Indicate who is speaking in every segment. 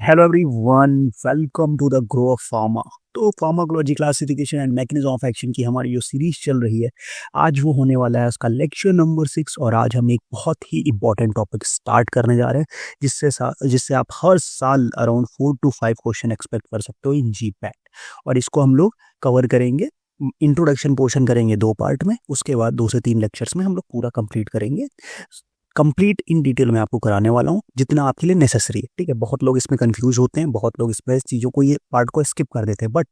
Speaker 1: Hello everyone, welcome to the grow of pharma. तो pharmacology classification and mechanism of action की हमारी जो series चल रही है, आज वो होने वाला है उसका लेक्चर नंबर 6। और आज हम एक बहुत ही इंपॉर्टेंट टॉपिक स्टार्ट करने जा रहे हैं, जिससे आप हर साल अराउंड 4 to 5 क्वेश्चन एक्सपेक्ट कर सकते हो इन जी पैट। और इसको हम लोग कवर करेंगे, इंट्रोडक्शन पोर्शन करेंगे 2 पार्ट में, उसके बाद 2 से 3 लेक्चर्स में हम लोग पूरा कंप्लीट करेंगे। कंप्लीट इन डिटेल मैं आपको कराने वाला हूँ जितना आपके लिए नेसेसरी है। ठीक है, बहुत लोग इसमें कंफ्यूज होते हैं, बहुत लोग इसमें चीज़ों को, ये पार्ट को स्किप कर देते हैं, बट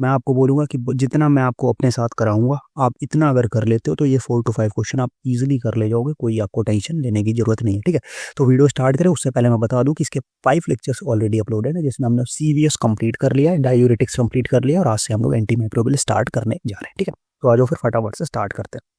Speaker 1: मैं आपको बोलूँगा कि जितना मैं आपको अपने साथ कराऊंगा, आप इतना अगर कर लेते हो तो ये 4 to 5 क्वेश्चन आप इजीली कर ले जाओगे, कोई आपको टेंशन लेने की जरूरत नहीं है। ठीक है, तो वीडियो स्टार्ट करें उससे पहले मैं बता दूँ कि इसके 5 लेक्चर्स ऑलरेडी अपलोडेड है, जिसमें हमने CVS कंप्लीट कर लिया है, डायूरेटिक्स कंप्लीट कर लिया, और आज से हम लोग एंटी माइक्रोबियल स्टार्ट करने जा रहे हैं। ठीक है, तो आज फिर फटाफट से स्टार्ट करते हैं।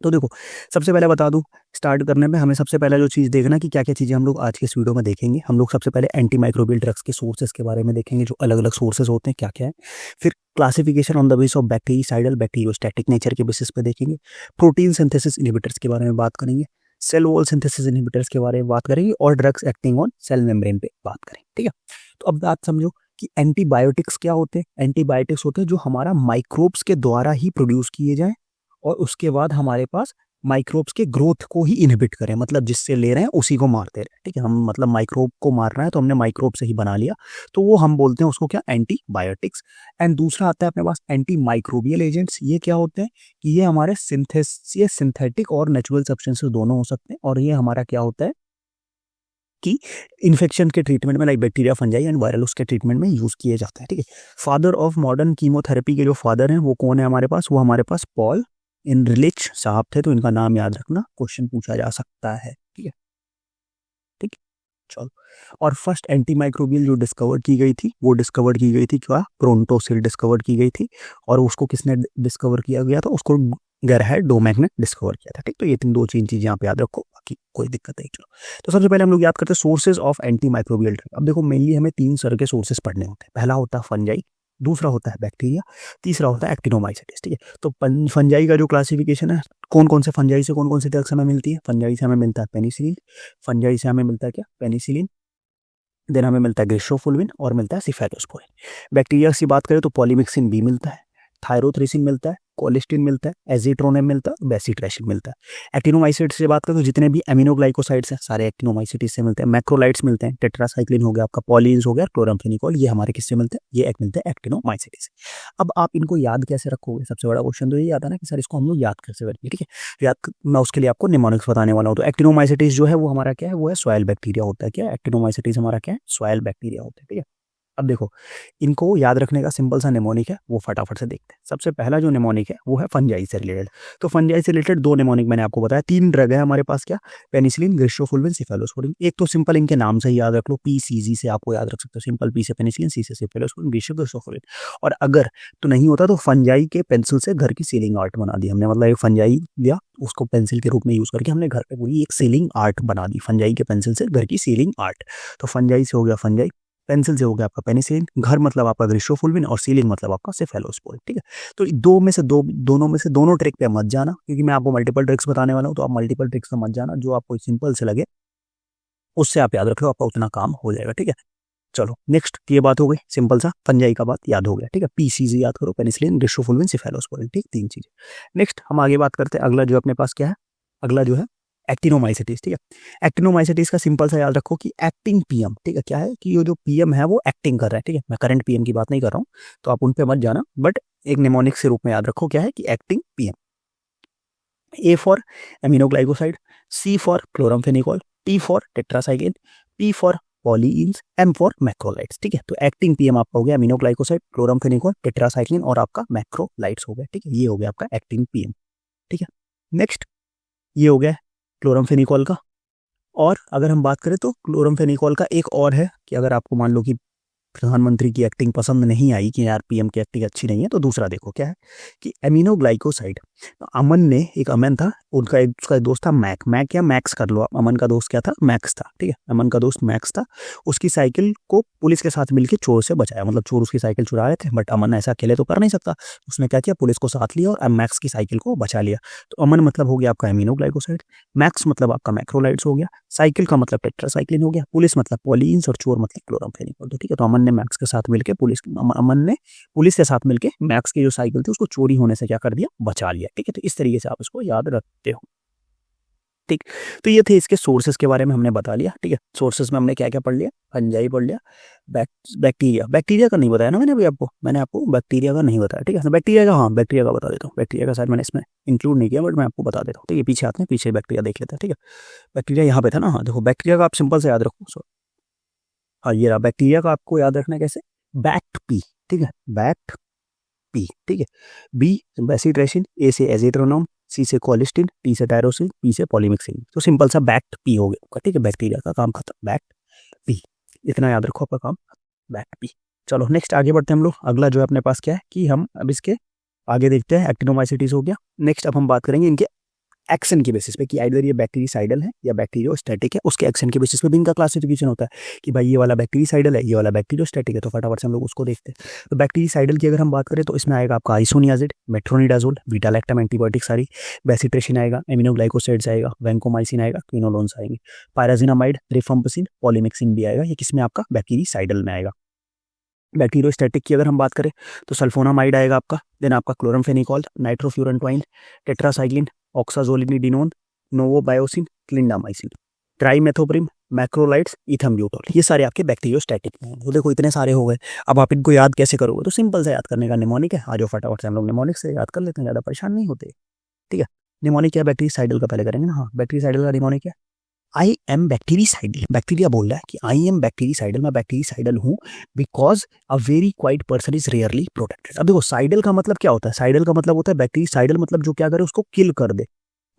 Speaker 1: तो देखो, सबसे पहले बता दूं, स्टार्ट करने में हमें सबसे पहले जो चीज़ देखना कि क्या क्या चीज़ें हम लोग आज के इस वीडियो में देखेंगे। हम लोग सबसे पहले एंटी माइक्रोबियल ड्रग्स के सोर्सेज के बारे में देखेंगे, जो अलग अलग सोर्सेज होते हैं क्या क्या है। फिर classification on the base of bactericidal bacteriostatic nature के बेसिस पे देखेंगे। प्रोटीन सिंथेसिस इनहिबिटर्स के बारे में बात करेंगे, सेल वॉल सिंथेसिस इनहिबिटर्स के बारे में बात करेंगे, और drugs acting on cell membrane पे बात करेंगे। ठीक है, तो अब बात समझो कि एंटीबायोटिक्स क्या होते हैं। एंटीबायोटिक्स होते हैं जो हमारा माइक्रोब्स के द्वारा ही प्रोड्यूस किए जाएं, और उसके बाद हमारे पास माइक्रोब्स के ग्रोथ को ही इनहिबिट करें, मतलब जिससे ले रहे हैं उसी को मारते रहे। ठीक है, हम मतलब माइक्रोब को मार रहे हैं तो हमने माइक्रोब से ही बना लिया, तो वो हम बोलते हैं उसको क्या, एंटीबायोटिक्स। एंड दूसरा आता है अपने पास एंटी माइक्रोबियल एजेंट्स। ये क्या होते हैं कि ये हमारे सिंथेटिक और नेचुरल सब्सटेंसेस दोनों हो सकते हैं, और ये हमारा क्या होता है कि इन्फेक्शन के ट्रीटमेंट में, like bacteria, fungi and viral, उसके ट्रीटमेंट में यूज किए जाते हैं। ठीक है, फादर ऑफ मॉडर्न कीमोथेरेपी के जो फादर हैं वो कौन है हमारे पास, वो हमारे पास पॉल इनरिच साहब थे, तो इनका नाम याद रखना, क्वेश्चन पूछा जा सकता है। ठीक है, ठीक है, चलो। और फर्स्ट एंटी माइक्रोबियल जो डिस्कवर की गई थी, वो डिस्कवर की गई थी क्या, प्रोन्टो से डिस्कवर की गई थी। और उसको किसने डिस्कवर किया गया था, उसको गेरहार्ड डोमेक ने डिस्कवर किया था। ठीक, तो ये 2 3 चीजें यहाँ पे याद रखो, बाकी कोई दिक्कत नहीं। चलो, तो सबसे पहले हम लोग याद करते हैं sources of anti microbial drug. अब देखो, मेनली हमें 3 तरह के सोर्सेज पढ़ने होते हैं। पहला होता है फंजाई, दूसरा होता है बैक्टीरिया, तीसरा होता है एक्टिनोमाइसीट्स। ठीक है, तो फंजाई का जो क्लासिफिकेशन है, कौन कौन से फंजाई से कौन कौन सी ड्रग्स हमें मिलती है। फंजाई से हमें मिलता है पेनिसिलिन, फंजाई से हमें मिलता है क्या, पेनिसिलिन, देन हमें मिलता है ग्रिशोफुल्विन, और मिलता है सिफेलोस्पोरिन। बैक्टीरिया की बात करें तो पॉलीमिक्सिन बी मिलता है, थायरोथ्रेसिन मिलता है, कोलिस्टिन मिलता है, एजिट्रोनेम मिलता है, बेसिट्रेशिन मिलता है। एक्टिनोमाइसिट्स से बात करें तो जितने भी एमिनोग्लाइकोसाइड्स हैं सारे एक्टिनोमाइसिट्स से मिलते हैं। मैक्रोलाइट्स मिलते हैं, टेट्रासाइक्लिन हो गया आपका, पॉलीन्स हो गया, क्लोरामफेनिकोल, ये हमारे किससे मिलते हैं, ये एक मिलते हैं एक्टिनोमाइसिट्स से। अब आप इनको याद कैसे रखोगे, सबसे बड़ा क्वेश्चन तो ये आता है ना कि सर इसको हम लोग याद कैसे करेंगे। ठीक है, मैं उसके लिए आपको निमोनिक्स बताने वाला हूँ। तो एक्टिनोमाइसिट्स जो है वो हमारा क्या है, वो है सॉइल बैक्टीरिया होता है। क्या एक्टिनोमाइसिट्स हमारा क्या है, सॉइल बैक्टीरिया होता है। ठीक है, अब देखो, इनको याद रखने का सिंपल सा निमोनिक है, वो फटाफट से देखते हैं। सबसे पहला जो निमोनिक है वो है फंजाई से रिलेटेड। तो फंजाई से रिलेटेड 2 निमोनिक मैंने आपको बताया, 3 ड्रग है हमारे पास, क्या, पेनिसिलिन, ग्रिशोफुल्विन, सिफेलोस्पोरिन। एक तो सिंपल इनके नाम से ही याद रख लो, PCG से आपको याद रख सकते हो, सिंपल पी से पेनिसिलिन, सी से सिफेलोस्पोरिन, ग्रिशोफुल्विन। और अगर तो नहीं होता तो फंजाई के पेंसिल से घर की सीलिंग आर्ट बना दी हमने, मतलब एक फंजाई लिया, उसको पेंसिल के रूप में यूज करके हमने घर पे पूरी एक सीलिंग आर्ट बना दी, फंजाई के पेंसिल से घर की सीलिंग आर्ट। तो फंजाई से हो गया फंजाई, पेंसिल से हो गया आपका पेनिसिलिन, घर मतलब आपका ग्रिशोफुल्विन, और सीलिंग मतलब आपका सिफेलोस्पोरिन। ठीक है, तो दोनों में से दोनों ट्रिक पे मत जाना, क्योंकि मैं आपको मल्टीपल ट्रिक्स बताने वाला हूँ, तो आप मल्टीपल ट्रिक्स पे मत जाना, जो आपको सिंपल से लगे उससे आप याद रख लो, आपका उतना काम हो जाएगा। ठीक है, चलो नेक्स्ट, ये बात हो गई, सिंपल सा फंजाई का बात याद हो गया। ठीक है, PCG याद करो, पेनिसिलिन, ग्रिशोफुल्विन, सिफेलोस्पोरिन। ठीक, 3 चीजें। नेक्स्ट हम आगे बात करते हैं, अगला जो अपने पास क्या है, अगला जो है एक्टिनोमाइसिट्स। ठीक है, एक्टिनोमाइसिट्स का सिंपल सा याद रखो कि एक्टिंग PM। ठीक है, क्या है कि ये जो PM है वो एक्टिंग कर रहा है। ठीक है, मैं करंट PM की बात नहीं कर रहा हूँ, तो आप उन पे मत जाना, बट एक निमोनिक के रूप में याद रखो क्या है कि acting PM। A for aminoglycoside, C for chloramphenicol, T for tetracycline, P for polyenes, M for macrolides. ठीक है, तो एक्टिंग PM आपका हो गया एमिनोग्लाइकोसाइड, क्लोरामफेनिकोल, टेट्रासाइक्लिन, और आपका मैक्रोलाइट्स हो गया। ठीक है, ये हो गया आपका एक्टिंग PM। ठीक है, नेक्स्ट, ये हो गया क्लोरामफेनिकोल का। और अगर हम बात करें तो क्लोरामफेनिकोल का एक और है कि अगर आपको मान लो कि प्रधानमंत्री की एक्टिंग पसंद नहीं आई कि यार पीएम की एक्टिंग अच्छी नहीं है, तो दूसरा देखो क्या है कि एमिनोग्लाइकोसाइड। अमन ने, एक अमन था, उनका एक उसका दोस्त था मैक, मैक या मैक्स कर लो आप, अमन का दोस्त क्या था, मैक्स था, ठीक है, अमन का दोस्त मैक्स था। उसकी साइकिल को पुलिस के साथ मिलकर चोर से बचाया, मतलब चोर उसकी साइकिल चुरा रहे थे, बट अमन ऐसा अकेले तो कर नहीं सकता, उसने क्या किया, पुलिस को साथ लिया और मैक्स की साइकिल को बचा लिया। तो अमन मतलब हो गया आपका एमिनोग्लाइकोसाइड, मैक्स मतलब आपका मैक्रोलाइड्स हो गया, साइकिल का मतलब टेट्रासाइक्लिन हो गया, पुलिस मतलब पॉलीन्स और चोर मतलब क्लोरामफेनिकोल। तो ठीक है, तो अमन ने मैक्स के साथ मिलकर अमन ने पुलिस के साथ मिलकर मैक्स की जो साइकिल थी उसको चोरी होने से क्या कर दिया, बचा लिया। ठीक है, तो इस तरीके से आप इसको याद रखते हो। ठीक, तो ये थे इसके सोर्सेस के बारे में हमने बता लिया। ठीक है, सोर्सेस में हमने क्या क्या पढ़ लिया, फंजाई पढ़ लिया, बैक्टीरिया, बैक्टीरिया का नहीं बताया ना मैंने अभी आपको, मैंने आपको बैक्टीरिया का नहीं बताया। ठीक है, बैक्टीरिया का, हाँ बैक्टीरिया का बता देता हूँ, बैक्टीरिया का शायद मैंने इसमें इंक्लूड नहीं किया, बट मैं आपको बता देता हूँ। ठीक है, पीछे आते हैं, पीछे बैक्टीरिया देख लेते हैं। ठीक है, बैक्टीरिया यहाँ पे था ना, हाँ देखो बैक्टीरिया का आप सिंपल से याद रखो। हाँ ये रहा, बैक्टीरिया का आपको याद रखना है कैसे, बैक्ट पी। ठीक है, बैक्ट पी। ठीक है, बी बेसिट्रेशन, ए से एजिट्रोनोम, सी से कोलिस्टिन, टी से टायरोसिन, पी से पॉलीमिक्सिन। तो सिंपल सा बैक्ट पी हो गया। ठीक है, बैक्टीरिया का काम खत्म, बैक्ट पी, इतना याद रखो, आपका काम बैक्ट पी। चलो नेक्स्ट आगे बढ़ते हैं हम लोग। अगला जो है अपने पास क्या है कि हम अब इसके आगे देखते हैं, एक्टिनोमाइसिटीज हो गया। नेक्स्ट अब हम बात करेंगे इनके एक्शन के बेसिस पे कि आइदर ये बैक्टीरियासाइडल है या बैक्टीरियोस्टैटिक है, उसके एक्शन के बेसिस पे भी इनका क्लासिफिकेशन होता है कि भाई ये वाला बैक्टीरियासाइडल है, ये वाला बैक्टीरियोस्टैटिक है। तो फटाफट से हम लोग उसको देखते हैं। तो बैक्टीरियासाइडल की अगर हम बात करें तो इसमें आएगा आपका isoniazid, metronidazole, beta lactam antibiotic सारी, बेसिट्रेशन आएगा, एमिनोग्लाइकोसाइड्स आएगा, वैंकोमाइसिन आएगा, क्विनोलोन्स आएंगे, पायराजिनामाइड, रिफम्पिसिन, पॉलीमिक्सिन भी आएगा। ये किसमें आपका बैक्टीरियासाइडल में आएगा। बैक्टीरियोस्टैटिक की अगर हम बात करें तो सल्फोनामाइड आएगा आपका, देन आपका chloramphenicol, नाइट्रोफ्यूरेंट्वाइन, tetracycline, ऑक्साजोलिनिडिनोन, नोवोबायोसिन, clindamycin, trimethoprim, macrolides, इथम्ब्यूटोल, ये सारे आपके बैक्टीरियोस्टैटिक हैं। तो देखो इतने सारे हो गए। अब आप इनको याद कैसे करोगे, तो सिंपल से याद करने का निमोनिक है, आज फटाफट से हम लोग निमोनिक से याद कर लेते हैं, ज़्यादा परेशान नहीं होते। ठीक है, निमोनिक क्या, बैक्टीरियासाइडल का पहले करेंगे ना। हाँ, बैक्टीरियासाइडल का निमोनिक क्या, आई एम बैक्टीरियासाइडल। बैक्टीरिया बोल रहा है कि आई एम बैक्टीरियासाइडल, मैं बैक्टीरियासाइडल हूँ because a very quite person is rarely protected. अब देखो साइडल का मतलब क्या होता है, साइडल का मतलब होता है बैक्टीरियासाइडल मतलब जो क्या करे उसको किल कर दे,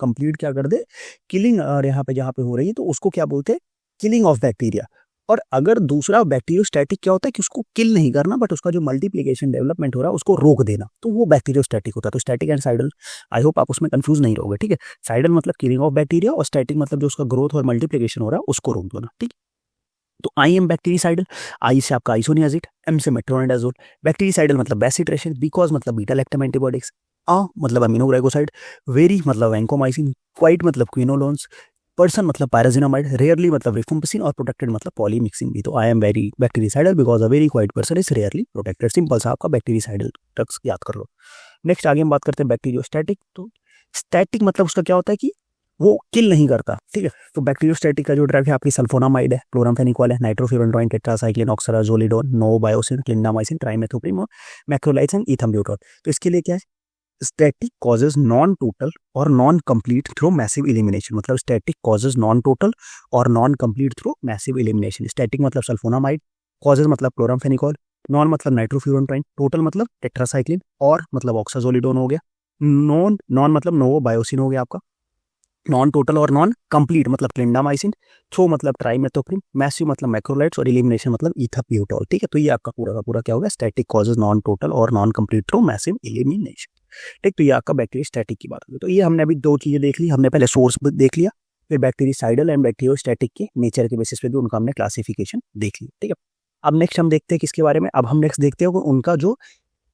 Speaker 1: कंप्लीट क्या कर दे, किलिंग। और यहाँ पे जहाँ पे हो रही है तो उसको क्या बोलते हैं, किलिंग ऑफ बैक्टीरिया। और अगर दूसरा बैक्टीरियोस्टैटिक क्या होता है कि उसको किल नहीं करना बट उसका जो मल्टीप्लिकेशन डेवलपमेंट हो रहा है उसको रोक देना, तो वो बैक्टीरियोस्टैटिक होता है। तो स्टैटिक एंड साइडल, आई होप आप उसमें कंफ्यूज नहीं रहोगे। ठीक है, साइडल मतलब किलिंग ऑफ बैक्टीरिया और स्टैटिक मतलब जो उसका ग्रोथ और मल्टीप्लिकेशन हो रहा है उसको रोक देना। ठीक, तो आई एम बैक्टीरियासाइडल, आई से आपका आइसोनियाजिड, एम से मेट्रोनिडाजोल, बैक्टीरियासाइडल मतलब बेसिट्रेशन, बिकॉज मतलब बीटा लैक्टम एंटीबॉडीज, आ मतलब अमीनोग्लाइकोसाइड, वेरी मतलब वैंकोमाइसिन, क्वाइट मतलब क्विनोलोन्स, पर्सन मतलब पायराजिनामाइड, रेयरली मतलब रिफम्पिसिन और प्रोटेक्टेड मतलब पॉलीमिक्सिन भी। तो I am very bactericidal because a very quite person is rarely protected. Simple सा आपका बैक्टीरियासाइडल ड्रग्स याद कर लो। नेक्स्ट आगे हम बात करते हैं बैक्टीरियोस्टैटिक। तो स्टैटिक मतलब उसका क्या होता है कि वो किल नहीं करता। ठीक है, तो बैक्टीरियोस्टैटिक का जो ड्रग है आपकी सल्फोनामाइड है, क्लोरामफेनिकॉल है, नाइट्रोफ्यूरेंट्वाइन, टेट्रासाइक्लिन, ऑक्सराजोलिडोन, नोवोबायोसिन, क्लिंडामाइसिन, ट्राइमेथोप्रिम और मैक्रोलाइड्स एंड इथम्ब्यूटोल। तो इसके लिए क्या है, स्टैटिक कॉजेज नॉन टोटल और non complete through massive elimination. मतलब स्टैटिक कॉजेज नॉन टोटल और non complete through massive elimination. Static मतलब सल्फोनामाइड, कॉजेज मतलब क्लोरामफेनिकॉल, नॉन मतलब नाइट्रोफ्यूरेंट्वाइन, टोटल मतलब टेट्रासाइक्लिन और मतलब ऑक्साजोलिडोन हो गया, नॉन नॉन मतलब नोवोबायोसिन हो गया आपका, नॉन टोटल और नॉन कंप्लीट मतलब क्लिंडामाइसिन, थ्रो मतलब ट्राइमेथोप्रिम, मैसिव मतलब मैक्रोलाइड्स और एलिमिनेशन मतलब इथाप्यूटोल। ठीक है, तो ये आपका पूरा का पूरा क्या होगा, स्टैटिक कॉजेज नॉन टोटल और non complete throw massive elimination. ठीक, तो ये आपका बैक्टीरियोस्टैटिक की बात होगी। तो ये हमने अभी दो चीजें देख ली, हमने पहले सोर्स देख लिया, फिर बैक्टीरियासाइडल एंड बैक्टीरियोस्टैटिक के नेचर के बेसिस पे भी उनका हमने क्लासिफिकेशन देख लिया। ठीक है, अब नेक्स्ट हम देखते हैं किसके बारे में, अब हम नेक्स्ट देखते हैं उनका जो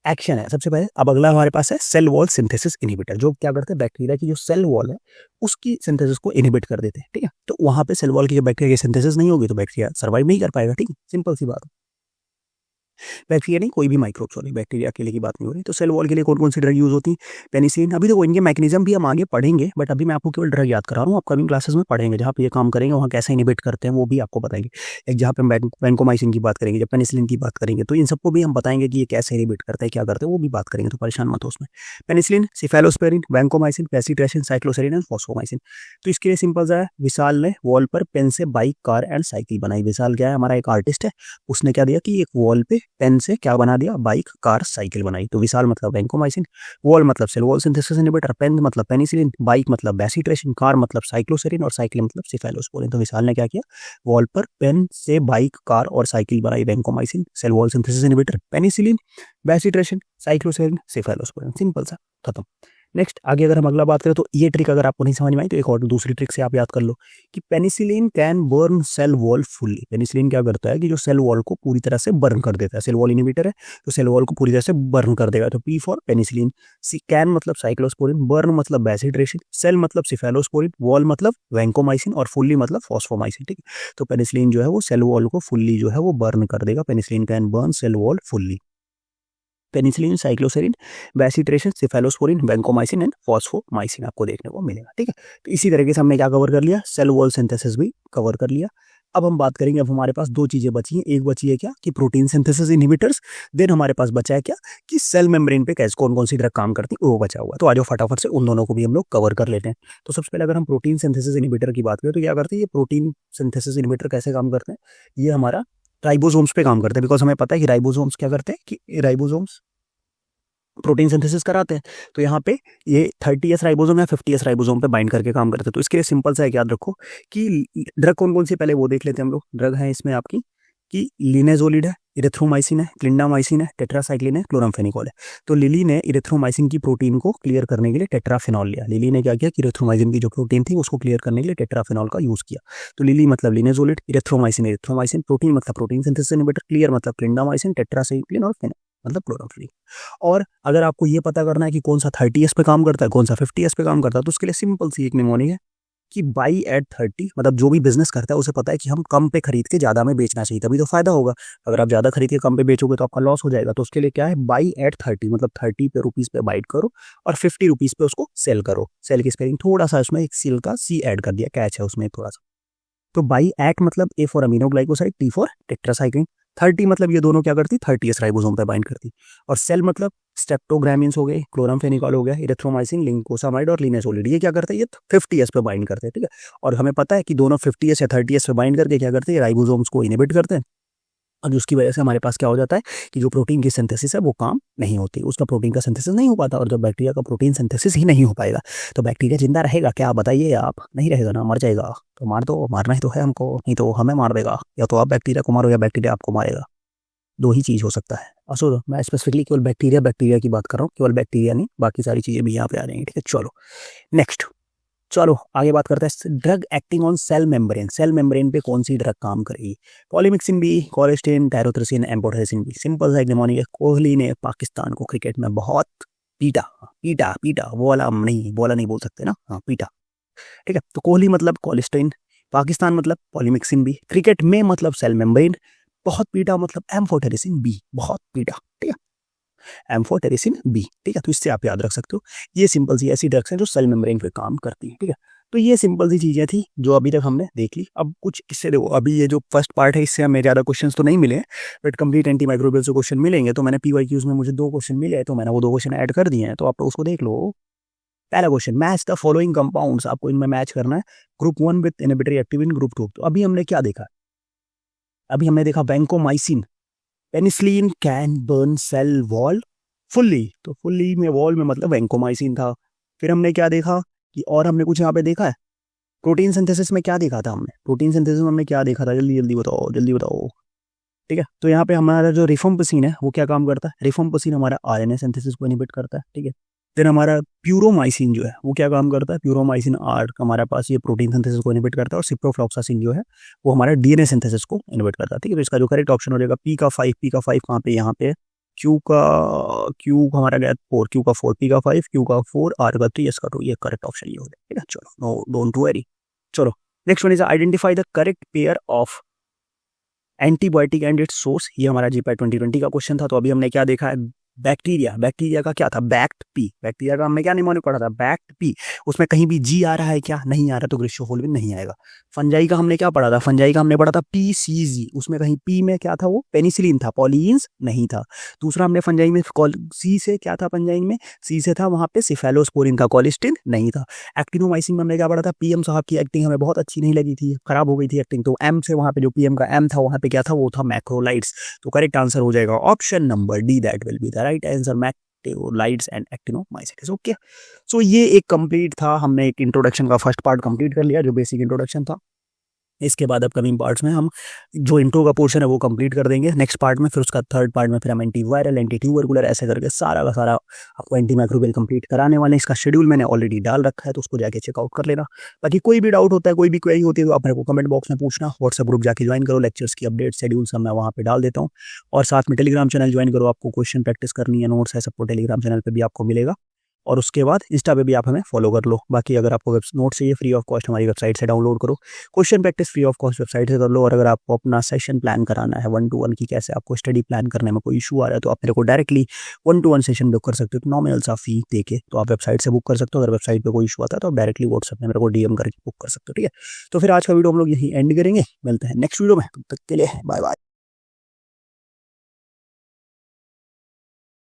Speaker 1: एक्शन है। सबसे पहले अब अगला हमारे पास है सेल वॉल सिंथेसिस इनहिबिटर, जो क्या करते हैं बैक्टीरिया की जो सेल वॉल है उसकी सिंथेसिस को इनहिबिट कर देते हैं। ठीक है, तो वहां पे सेल वॉल की जो बैक्टीरिया की सिंथेसिस नहीं होगी तो बैक्टीरिया सर्वाइव नहीं कर पाएगा। ठीक है, सिंपल सी बात। बैक्टीरिया नहीं, कोई भी माइक्रोब, सॉरी बैक्टीरिया अकेले की बात नहीं हो रही। तो सेल वॉल के लिए कौन कौन सी ड्रग यूज होती है, पेनिसिलिन। अभी देखो इनके मैकेनिज्म भी हम आगे पढ़ेंगे, बट अभी मैं आपको केवल ड्रग याद करा रहा हूँ, अपकमिंग क्लासेस में पढ़ेंगे, जहाँ पे ये काम करेंगे वहाँ कैसे इनिबिट करते हैं वो भी आपको बताएंगे। एक जहाँ पे वैंकोमाइसिन की बात करेंगे, जब पेनिसिलिन की बात करेंगे, तो इन सबको भी हम बताएंगे कि ये कैसे इनिबिट करते हैं, क्या करते हैं, वो भी बात करेंगे, तो परेशान मत हो उसमें। Penicillin, cephalosporin, vancomycin, bacitracin, cycloserine and fosfomycin. तो इसके लिए सिंपल सा है, विशाल ने वॉल पर पेन से बाइक, कार एंड साइकिल बनाई। विशाल क्या है, हमारा एक आर्टिस्ट है, उसने क्या दिया कि एक वॉल पे पेन से क्या बना दिया, बाइक कार साइकिल बनाई। तो विशाल मतलब वैंकोमाइसिन, वॉल मतलब cell wall synthesis inhibitor, pen मतलब पेनिसिलिन, बाइक मतलब बेसिट्रेशन, कार मतलब साइक्लोसेरिन और साइकिल मतलब सिफेलोस्पोरिन। तो विशाल ने क्या किया, वॉल पर पेन से बाइक कार और साइकिल बनाई, vancomycin, cell wall synthesis inhibitor, penicillin, bacitracin, cycloserine, cephalosporin. Simple सा, खत्म। नेक्स्ट आगे अगर हम अगला बात करें तो ये ट्रिक अगर आपको नहीं समझ में आई तो एक और दूसरी ट्रिक से आप याद कर लो कि penicillin can burn cell wall fully. Penicillin क्या करता है कि जो सेल वॉल को पूरी तरह से बर्न कर देता है, सेल वॉल इनहिबिटर है तो सेल वॉल को पूरी तरह से बर्न कर देगा। तो P for penicillin, C can मतलब साइक्लोस्पोरिन, बर्न मतलब बेसिट्रेशन, सेल मतलब सिफेलोस्पोरिन, वॉल मतलब वैंकोमाइसिन और फुल्ली मतलब फॉस्फोमाइसिन। ठीक है, तो पेनिसिलिन जो है वो सेल वॉल को फुल्ली जो है वो बर्न कर देगा। Penicillin can burn cell wall fully. Penicillin, cycloserine, bacitracin, cephalosporin, vancomycin and fosfomycin आपको देखने को मिलेगा। ठीक है, तो इसी तरीके से हमने क्या कवर कर लिया, सेल वॉल सिंथेसिस भी कवर कर लिया। अब हम बात करेंगे, अब हमारे पास दो चीजें बची हैं। एक बची है क्या कि प्रोटीन सिंथेसिस इनहिबिटर्स, देन हमारे पास बचा है क्या कि सेल मेम्ब्रेन पे कैसे कौन कौन सी ड्रग काम करती है वो बचा हुआ है। तो आज फटाफट से उन दोनों को भी हम लोग कवर कर लेते हैं। तो सबसे पहले अगर हम प्रोटीन सिंथेसिस इनहिबिटर की बात करें तो क्या करते हैं ये प्रोटीन सिंथेसिस इनहिबिटर कैसे काम करते हैं, ये हमारा राइबोसोम्स पे काम करते हैं। बिकॉज हमें पता है कि राइबोसोम्स क्या करते हैं कि राइबोसोम्स प्रोटीन सिंथेसिस कराते हैं। तो यहाँ पे ये 30S राइबोसोम या 50S राइबोसोम पे बाइंड करके काम करते हैं। तो इसके लिए सिंपल सा एक याद रखो कि ड्रग कौन कौन सी पहले वो देख लेते हैं हम लोग। ड्रग है इसमें आपकी कि लिनेजोलिड है, इरेथ्रोमाइसिन है, क्लिंडामाइसिन है, टेट्रासाइक्लिन है, क्लोरामफेनिकोल है। तो लिली ने इरेथ्रोमाइसिन की प्रोटीन को क्लियर करने के लिए टेट्राफेनॉल लिया। लिली ने क्या किया कि इरेथ्रोमाइसिन की जो प्रोटीन थी उसको क्लियर करने के लिए टेट्राफेनॉल का यूज किया। तो लिली मतलब लिनेजोलिड, इरेथ्रोमाइसिन इरेथ्रोमाइसिन, प्रोटीन मतलब प्रोटीन सिंथेसिस इनहिबिटर, क्लियर मतलब क्लिंडामाइसिन, टेट्रासाइक्लिन और मतलब क्लोरामफेनिकोल। और अगर आपको ये पता करना है कि कौन सा 30S पे काम करता है कौन सा 50S पे काम करता है तो उसके लिए सिंपल सी एक निमोनिक है कि बाई एट 30। मतलब जो भी बिजनेस करता है उसे पता है कि हम कम पे खरीद के ज्यादा में बेचना चाहिए तभी तो फायदा होगा। अगर आप ज्यादा खरीद के कम पे बेचोगे तो आपका लॉस हो जाएगा। तो उसके लिए क्या है, बाई एट 30 मतलब 30 पे रुपीज पे बाइट करो और 50 रुपीज पे उसको सेल करो। सेल की स्पेलिंग थोड़ा सा उसमें एक सील का सी ऐड कर दिया, कैच है उसमें थोड़ा सा। तो बाई एट मतलब A for aminoglycoside, T for tetracycline, 30 मतलब ये दोनों क्या करती, 30S राइबोसोम पे बाइंड करती। और सेल मतलब स्टेप्टोग्रामिन्स हो गए, क्लोरामफेनिकॉल हो गया, इरेथ्रोमाइसिन, लिंकोसामाइड और लिनेसोलिड, ये क्या करते हैं, ये 50S पे बाइंड करते हैं। ठीक है, और हमें पता है कि दोनों 50S या 30S पे बाइंड करके क्या करते हैं, राइबोसोम्स को इनहिबिट करते हैं। और जिसकी वजह से हमारे पास क्या हो जाता है कि जो प्रोटीन की सिंथेसिस है वो काम नहीं होती, उसका प्रोटीन का सिंथेसिस नहीं हो पाता। और जब बैक्टीरिया का प्रोटीन सिंथेसिस ही नहीं हो पाएगा तो बैक्टीरिया जिंदा रहेगा क्या, बताइए आप, नहीं रहेगा ना, मर जाएगा। तो मार दो, मारना ही तो है हमको, नहीं तो हमें मार देगा। या तो आप बैक्टीरिया को मारो या बैक्टीरिया आपको मारेगा, दो ही चीज हो सकता है। असो मैं स्पेसिफिकली केवल बैक्टीरिया बैक्टीरिया की बात कर रहा हूँ, केवल बैक्टीरिया नहीं, बाकी सारी चीजें भी यहाँ पे आ जाएंगी। ठीक है, चलो नेक्स्ट, चलो आगे बात करते हैं drug acting on cell membrane. Cell membrane पे कौन सी ड्रग काम करेगी, polymyxin B, colistin, tyrothricin, amphotericin B. Simple सा निमोनिक है। कोहली ने पाकिस्तान को क्रिकेट में बहुत पीटा, पीटा पीटा, बोला नहीं बोल सकते ना, हाँ पीटा। ठीक है, तो कोहली मतलब कोलेस्टिन, पाकिस्तान मतलब पॉलीमिक्सिन बी, क्रिकेट में मतलब सेल मेम्ब्रेन, बहुत पीटा मतलब एम्फोटेरिसिन बी, बहुत पीटा। ठीक है, एम्फोटेरिसिन बी। ठीक है, तो इससे आप याद रख सकते हो। ये सिंपल सी ऐसी ड्रग्स हैं जो सेल मेम्ब्रेन पे काम करती हैं। ठीक है, तो ये सिंपल सी चीजें थी जो अभी तक हमने देख ली। अब कुछ इससे देखो, अभी ये जो फर्स्ट पार्ट है इससे हमें ज्यादा क्वेश्चंस तो नहीं मिले, बट कंप्लीट एंटी माइक्रोबियल से क्वेश्चन मिलेंगे। तो मैंने पीवाईक्यूज में मुझे 2 क्वेश्चन मिले तो मैंने वो 2 क्वेश्चन ऐड कर दिए हैं, तो आप उसको देख लो। पहला question, match the following compounds, आपको इनमें मैच करना है group 1 with inhibitory active in group 2। तो अभी हमने क्या देखा, अभी हमने देखा vancomycin, penicillin can burn cell wall fully. तो फुल्ली में वॉल में मतलब वैंकोमाइसिन था। फिर हमने क्या देखा कि, और हमने कुछ यहाँ पे देखा है प्रोटीन सिंथेसिस में, क्या देखा था हमने प्रोटीन सिंथेसिस में हमने क्या देखा था, जल्दी जल्दी बताओ, जल्दी बताओ। ठीक है, तो यहाँ पे हमारा जो रिफम्पसिन है वो क्या काम करता है, रिफम्पसिन हमारा आरएनए सिंथेसिस को इनहिबिट करता है। ठीक है, देन हमारा प्यूरोमाइसिन जो है वो क्या काम करता है, प्यूरोमाइसिन आर हमारे पास ये प्रोटीन सिंथेसिस को इनहिबिट करता है। और सिप्रोफ्लॉक्सासिन जो है वो हमारा डीएनए सिंथेसिस को इनहिबिट करता है। ठीक है, तो इसका जो करेक्ट ऑप्शन हो जाएगा पी का 5, पी का 5 कहाँ पे, यहाँ पे क्यू का हमारा गया 4, क्यू का 4, पी का 5, क्यू का 4, आर का 3, एस का 2, ये करेक्ट ऑप्शन ये हो गया। ठीक है, चलो नो डोंट वरी। चलो next one is identify the correct pair of antibiotic and it's source. ये हमारा जीपाई 2020 का क्वेश्चन था। तो अभी हमने क्या देखा है, बैक्टीरिया, बैक्टीरिया का क्या था, बैक्ट पी, बैक्टीरिया का हमने क्या निमोनिक पढ़ा था, बैक्ट पी। उसमें कहीं भी जी आ रहा है क्या, नहीं आ रहा, तो ग्रीष्मोफोल नहीं आएगा। फंजाई का हमने क्या पढ़ा था, फंजाई का हमने पढ़ा था पीसीजी, उसमें कहीं पी में क्या था, वो पेनिसिलिन था, पॉलीन्स नहीं था। दूसरा हमने फंजाई में सी से क्या था, फंजाई में सी से था वहाँ पे सिफेलोस्पोरिन का, कोलिस्टिन नहीं था। एक्टिनोमाइसिन में हमने क्या पढ़ा था, पीएम साहब की एक्टिंग हमें बहुत अच्छी नहीं लगी थी, खराब हो गई थी एक्टिंग, तो एम से वहाँ पे जो पीएम का एम था वहाँ पे क्या था, वो था मैक्रोलाइड्स। तो करेक्ट आंसर हो जाएगा option number D, that will be the right answer, macrolides and actinomycin. Okay, so ये एक कंप्लीट था, हमने एक इंट्रोडक्शन का फर्स्ट पार्ट कंप्लीट कर लिया जो बेसिक इंट्रोडक्शन था। इसके बाद अपकमिंग पार्ट्स में हम जो इंट्रो का पोर्शन है वो कंप्लीट कर देंगे नेक्स्ट पार्ट में, फिर उसका थर्ड पार्ट में फिर हम एंटी वायरल, एंटी ट्यूबरकुलर, ऐसे करके सारा का सारा आपको एंटी माइक्रोबियल कंप्लीट कराने वाले हैं। इसका शेड्यूल मैंने ऑलरेडी डाल रखा है, तो उसको जाके चेकआउट कर लेना। बाकी कोई भी डाउट होता है, कोई भी क्वेरी होती है, तो आप मेरे को कमेंट बॉक्स में पूछना। व्हाट्सएप ग्रुप जाके ज्वाइन करो, लेक्चर्स की अपडेट शेड्यूल सब मैं वहाँ पे डाल देता हूँ। और साथ में टेलीग्राम चैनल ज्वाइन करो, आपको क्वेश्चन प्रैक्टिस करनी है, नोट्स है, सबको टेलीग्राम चैनल पर भी आपको मिलेगा। और उसके बाद इंस्टा पे भी आप हमें फॉलो कर लो। बाकी अगर आपको वेब नोट चाहिए फ्री ऑफ कॉस्ट, हमारी वेबसाइट से डाउनलोड करो। Question practice free of cost website से कर लो। और अगर आपको अपना सेशन प्लान कराना है 1-to-1 की, कैसे आपको स्टडी प्लान करने में कोई इशू आ रहा है, तो आप मेरे को डायरेक्टली 1-to-1 सेशन बुक कर सकते हो, तो नॉमिनल सा फी देके तो आप वेबसाइट से बुक कर सकते हो। अगर वेबसाइट पर कोई इशू आता है तो आप डायरेक्टली व्हाट्सएप में मेरे को डीएम करके बुक कर सकते हो। ठीक है, तो फिर आज का वीडियो हम लोग यही एंड करेंगे, मिलते हैं नेक्स्ट वीडियो में, तब तक के लिए बाय बाय।